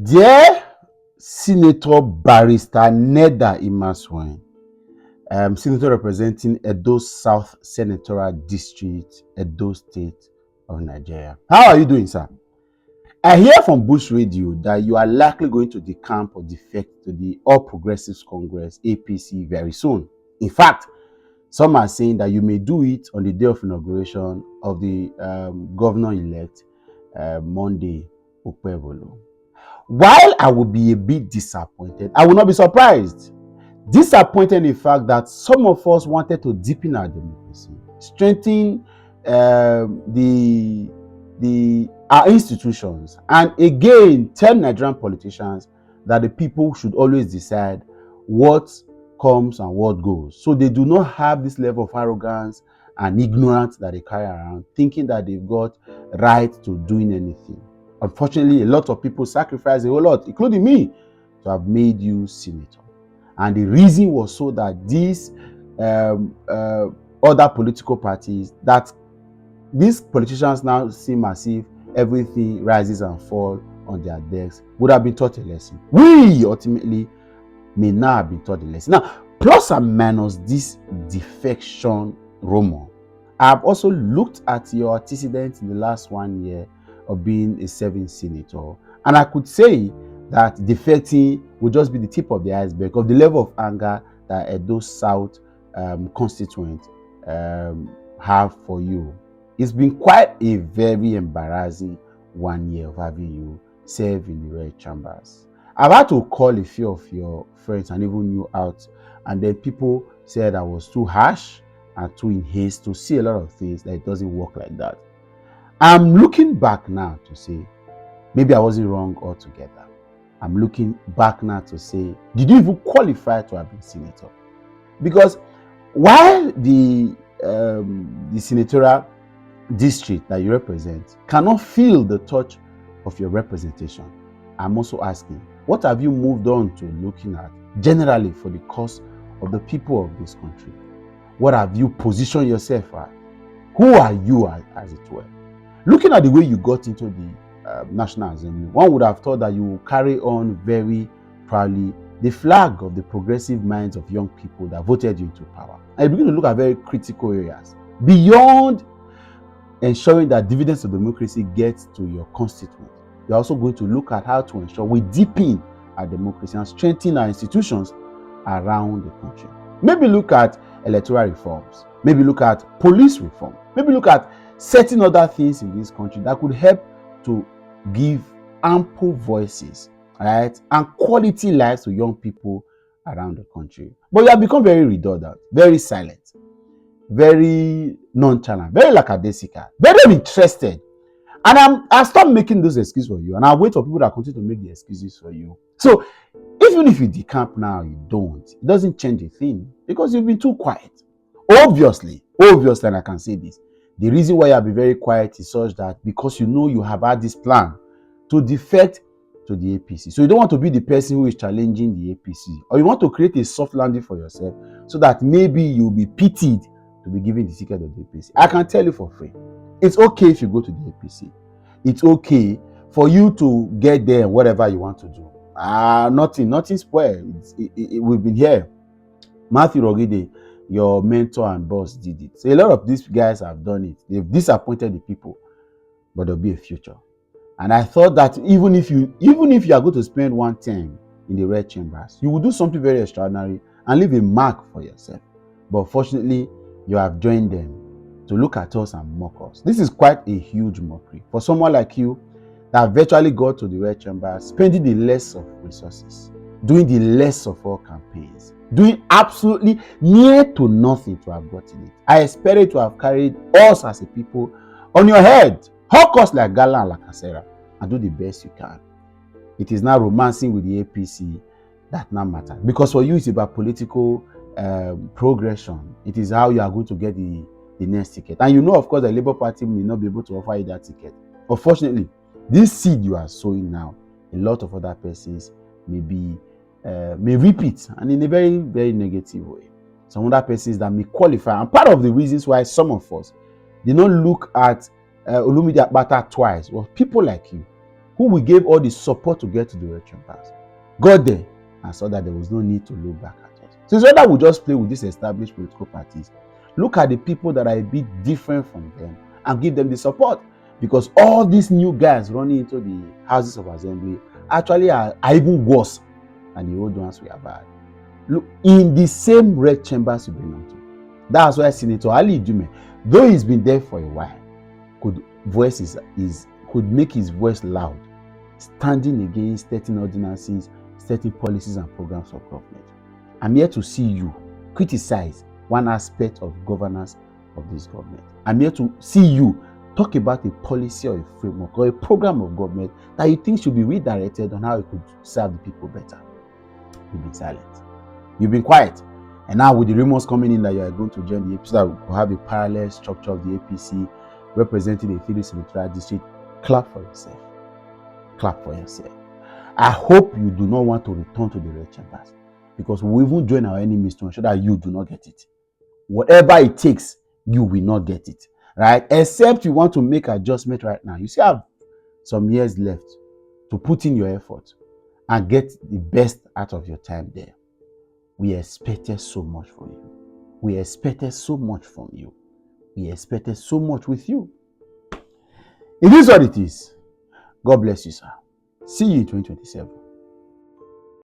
Dear Senator Barrister Neda Imasuen, Senator representing Edo South Senatorial District, Edo State of Nigeria. How are you doing, sir? I hear from Bush Radio that you are likely going to decamp or defect to the All Progressives Congress, APC, very soon. In fact, some are saying that you may do it on the day of inauguration of the governor-elect, Monday, Okpebholo. While I will be a bit disappointed, I will not be surprised. Disappointed in the fact that some of us wanted to deepen our democracy, strengthen our institutions, and again tell Nigerian politicians that the people should always decide what comes and what goes. So they do not have this level of arrogance and ignorance that they carry around, thinking that they've got right to doing anything. Unfortunately, a lot of people sacrificed a whole lot, including me, to have made you senator. And the reason was so that these other political parties, that these politicians now seem as if everything rises and falls on their decks, would have been taught a lesson. We ultimately may now have been taught a lesson. Now, plus and minus this defection rumor, I've also looked at your antecedents in the last 1 year of being a serving senator, and I could say that defecting would just be the tip of the iceberg of the level of anger that Edo South constituent have for you. It's been quite a very embarrassing 1 year of having you serve in the red chambers. I've had to call a few of your friends and even you out, and then people said I was too harsh and too in haste to see a lot of things, that it doesn't work like that. I'm looking back now to say, maybe I wasn't wrong altogether. I'm looking back now to say, did you even qualify to have been senator? Because while the senatorial district that you represent cannot feel the touch of your representation, I'm also asking, what have you moved on to looking at generally for the cause of the people of this country? What have you positioned yourself at? Who are you, as it were? Looking at the way you got into the National Assembly, one would have thought that you will carry on very proudly the flag of the progressive minds of young people that voted you into power. And you begin to look at very critical areas. Beyond ensuring that dividends of democracy get to your constituents, you're also going to look at how to ensure we deepen our democracy and strengthen our institutions around the country. Maybe look at electoral reforms. Maybe look at police reform. Maybe look at certain other things in this country that could help to give ample voices, right, and quality lives to young people around the country. But you have become very redundant, very silent, very nonchalant, very lackadaisical, very uninterested. And I'll stop making those excuses for you, and I'll wait for people that continue to make the excuses for you. So even if you decamp now, you don't. It doesn't change a thing because you've been too quiet. Obviously, and I can say this, the reason why you'll be very quiet is such that because you know you have had this plan to defect to the APC. So you don't want to be the person who is challenging the APC, or you want to create a soft landing for yourself so that maybe you'll be pitied to be given the ticket of the APC. I can tell you for free, it's okay if you go to the APC. It's okay for you to get there and whatever you want to do. Nothing spoiled. We've been here. Matthew Rogide, your mentor and boss, did it. So a lot of these guys have done it. They've disappointed the people, but there'll be a future. And I thought that even if you are going to spend one term in the red chambers, you will do something very extraordinary and leave a mark for yourself. But fortunately, you have joined them to look at us and mock us. This is quite a huge mockery for someone like you that virtually got to the red chambers, spending the less of resources, doing the less of all campaigns, doing absolutely near to nothing to have gotten it. I expected to have carried us as a people on your head, hawk us like Gala and Lakasera, and do the best you can. It is now romancing with the APC that now matters. Because for you, it's about political progression. It is how you are going to get the next ticket. And you know, of course, the Labour Party may not be able to offer you that ticket. Unfortunately, this seed you are sowing now, a lot of other persons may reap it, and in a very, very negative way. Some other persons that may qualify. And part of the reasons why some of us did not look at Olumide Akpata twice was people like you who we gave all the support to get to the red chambers, got there and saw that there was no need to look back at us. So it's whether we just play with these established political parties, look at the people that are a bit different from them and give them the support. Because all these new guys running into the houses of assembly actually are even worse than the old ones we have had. Look, in the same red chambers you belong to. That's why Senator Ali Dume, though he's been there for a while, could make his voice loud, standing against certain ordinances, certain policies and programs of government. I'm here to see you criticize one aspect of governance of this government. I'm here to see you talk about a policy or a framework or a program of government that you think should be redirected on how it could serve the people better. You've been silent. You've been quiet. And now with the rumors coming in that you are going to join the APC, that will have a parallel structure of the APC representing a 3 senatorial district, clap for yourself. Clap for yourself. I hope you do not want to return to the red chambers, because we will even join our enemies to ensure that you do not get it. Whatever it takes, you will not get it. Right? Except you want to make adjustment right now. You still have some years left to put in your effort and get the best out of your time there. We expected so much from you. We expected so much from you. We expected so much with you. It is what it is. God bless you, sir. See you in 2027.